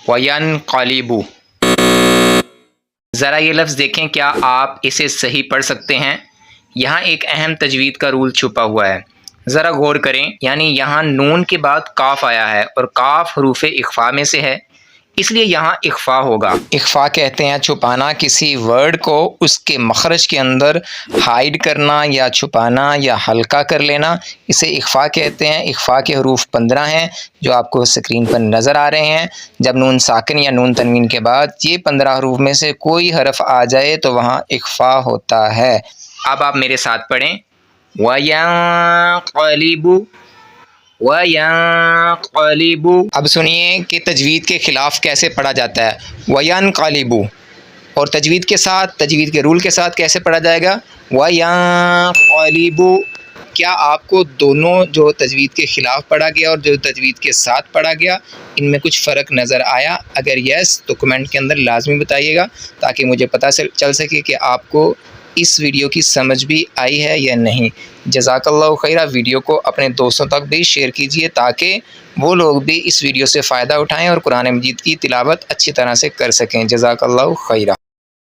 وَيَنْقَلِبُ۔ ذرا یہ لفظ دیکھیں، کیا آپ اسے صحیح پڑھ سکتے ہیں؟ یہاں ایک اہم تجوید کا رول چھپا ہوا ہے، ذرا غور کریں۔ یعنی یہاں نون کے بعد کاف آیا ہے اور کاف حروف اخفاء میں سے ہے، اس لیے یہاں اخفاء ہوگا۔ اخفاء کہتے ہیں چھپانا کسی ورڈ کو اس کے مخرج کے اندر ہائیڈ کرنا یا چھپانا یا ہلکا کر لینا، اسے اخفاء کہتے ہیں۔ اخفاء کے حروف 15 ہیں جو آپ کو اسکرین پر نظر آ رہے ہیں۔ جب نون ساکن یا نون تنوین کے بعد یہ 15 حروف میں سے کوئی حرف آ جائے تو وہاں اخفاء ہوتا ہے۔ اب آپ میرے ساتھ پڑھیں، وَيَنْقَلِبُ وَيَنْقَلِبُ۔ اب سنیے کہ تجوید کے خلاف کیسے پڑھا جاتا ہے، وَيَنْقَلِبُ، اور تجوید کے ساتھ، تجوید کے رول کے ساتھ کیسے پڑھا جائے گا، وَيَنْقَلِبُ۔ کیا آپ کو دونوں جو تجوید کے خلاف پڑھا گیا اور جو تجوید کے ساتھ پڑھا گیا ان میں کچھ فرق نظر آیا؟ اگر یس تو کمنٹ کے اندر لازمی بتائیے گا تاکہ مجھے پتہ چل سکے کہ آپ کو اس ویڈیو کی سمجھ بھی آئی ہے یا نہیں۔ جزاک اللہ خیرہ۔ ویڈیو کو اپنے دوستوں تک بھی شیئر کیجیے تاکہ وہ لوگ بھی اس ویڈیو سے فائدہ اٹھائیں اور قرآن مجید کی تلاوت اچھی طرح سے کر سکیں۔ جزاک اللہ خیرہ۔